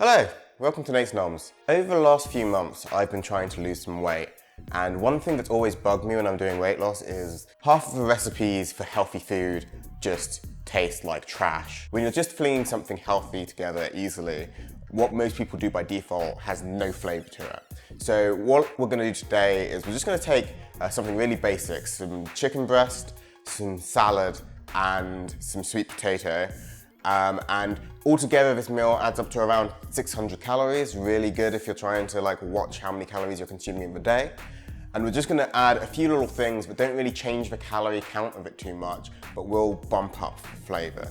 Hello, welcome to Noms. Over the last few months, I've been trying to lose some weight, and one thing that's always bugged me when I'm doing weight loss is half of the recipes for healthy food just taste like trash. When you're just flinging something healthy together easily, what most people do by default has no flavour to it. So what we're going to do today is we're just going to take something really basic, some chicken breast, some salad, and some sweet potato. And altogether this meal adds up to around 600 calories, really good if you're trying to watch how many calories you're consuming in the day. And we're just gonna add a few little things that don't really change the calorie count of it too much, but will bump up the flavor.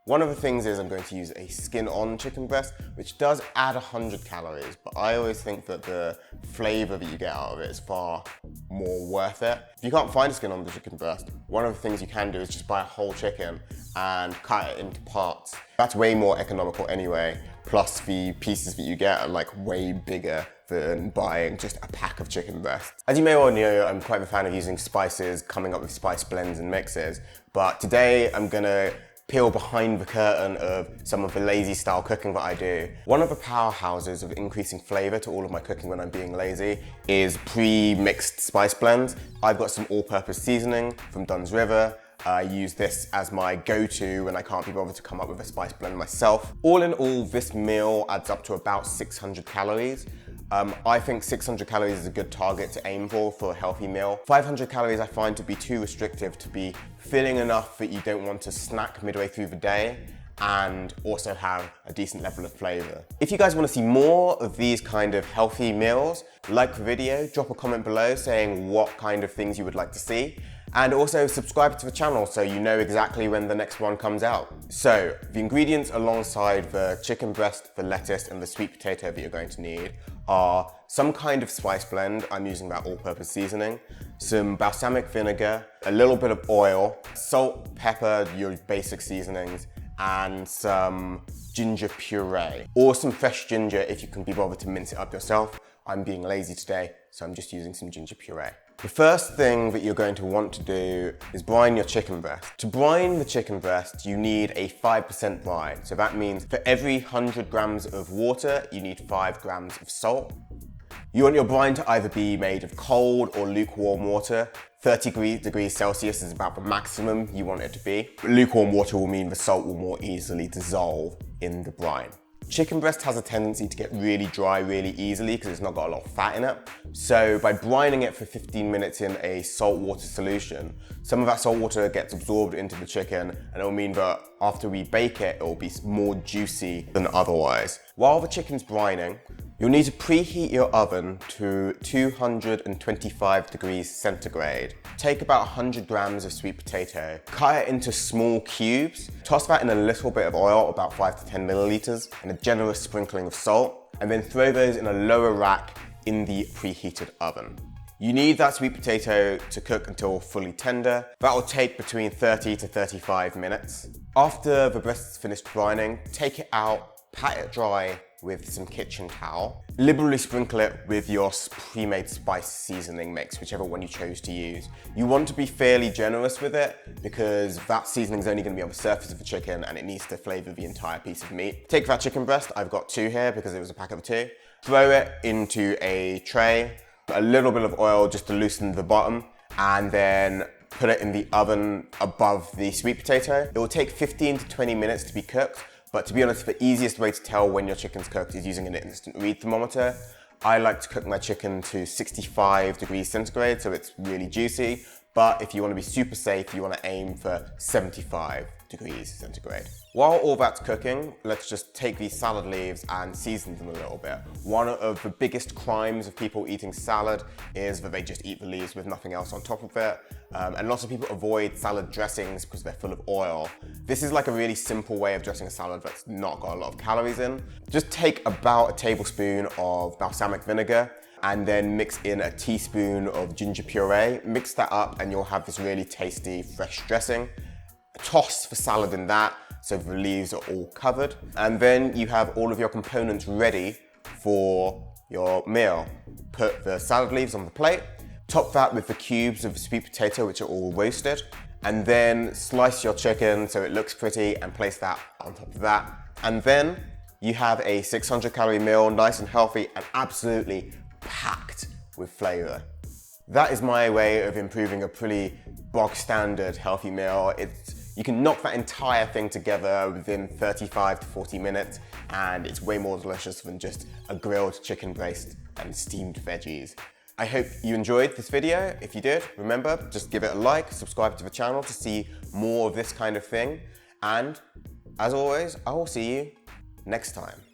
One of the things is I'm going to use a skin-on chicken breast, which does add 100 calories, but I always think that the flavor that you get out of it is far more worth it. If you can't find a skin on the chicken breast, one of the things you can do is just buy a whole chicken and cut it into parts. That's way more economical anyway, plus the pieces that you get are way bigger than buying just a pack of chicken breasts. As you may well know, I'm quite a fan of using spices, coming up with spice blends and mixes, but today I'm gonna peel behind the curtain of some of the lazy style cooking that I do. One of the powerhouses of increasing flavor to all of my cooking when I'm being lazy is pre-mixed spice blends. I've got some all-purpose seasoning from Dunn's River. I use this as my go-to when I can't be bothered to come up with a spice blend myself. All in all, this meal adds up to about 600 calories. I think 600 calories is a good target to aim for a healthy meal. 500 calories I find to be too restrictive to be filling enough that you don't want to snack midway through the day and also have a decent level of flavor. If you guys want to see more of these kind of healthy meals, like the video, drop a comment below saying what kind of things you would like to see. And also subscribe to the channel so you know exactly when the next one comes out. So the ingredients alongside the chicken breast, the lettuce, and the sweet potato that you're going to need are some kind of spice blend. I'm using that all-purpose seasoning, some balsamic vinegar, a little bit of oil, salt, pepper, your basic seasonings, and some ginger puree, or some fresh ginger if you can be bothered to mince it up yourself. I'm being lazy today, so I'm just using some ginger puree. The first thing that you're going to want to do is brine your chicken breast. To brine the chicken breast, you need a 5% brine. So that means for every 100 grams of water, you need 5 grams of salt. You want your brine to either be made of cold or lukewarm water. 30 degrees Celsius is about the maximum you want it to be. Lukewarm water will mean the salt will more easily dissolve in the brine. Chicken breast has a tendency to get really dry really easily because it's not got a lot of fat in it. So by brining it for 15 minutes in a salt water solution, some of that salt water gets absorbed into the chicken, and it will mean that after we bake it, it will be more juicy than otherwise. While the chicken's brining, you'll need to preheat your oven to 225 degrees centigrade. Take about 100 grams of sweet potato, cut it into small cubes, toss that in a little bit of oil, about 5 to 10 milliliters, and a generous sprinkling of salt, and then throw those in a lower rack in the preheated oven. You need that sweet potato to cook until fully tender. That will take between 30 to 35 minutes. After the breast is finished brining, take it out, pat it dry with some kitchen towel. Liberally sprinkle it with your pre-made spice seasoning mix, whichever one you chose to use. You want to be fairly generous with it because that seasoning is only going to be on the surface of the chicken and it needs to flavor the entire piece of meat. Take that chicken breast, I've got 2 here because it was a pack of 2. Throw it into a tray, a little bit of oil just to loosen the bottom, and then put it in the oven above the sweet potato. It will take 15 to 20 minutes to be cooked. But to be honest, the easiest way to tell when your chicken's cooked is using an instant read thermometer. I like to cook my chicken to 65 degrees centigrade, so it's really juicy. But if you want to be super safe, you want to aim for 75 degrees centigrade. While all that's cooking, let's just take these salad leaves and season them a little bit. One of the biggest crimes of people eating salad is that they just eat the leaves with nothing else on top of it. And lots of people avoid salad dressings because they're full of oil. This is like a really simple way of dressing a salad that's not got a lot of calories in. Just take about a tablespoon of balsamic vinegar and then mix in a teaspoon of ginger puree. Mix that up and you'll have this really tasty fresh dressing. Toss the salad in that so the leaves are all covered. And then you have all of your components ready for your meal. Put the salad leaves on the plate, top that with the cubes of sweet potato which are all roasted, and then slice your chicken so it looks pretty and place that on top of that. And then you have a 600 calorie meal, nice and healthy and absolutely packed with flavour. That is my way of improving a pretty bog standard healthy meal. You can knock that entire thing together within 35 to 40 minutes, and it's way more delicious than just a grilled chicken breast and steamed veggies. I hope you enjoyed this video. If you did, remember, just give it a like, subscribe to the channel to see more of this kind of thing. And as always, I will see you next time.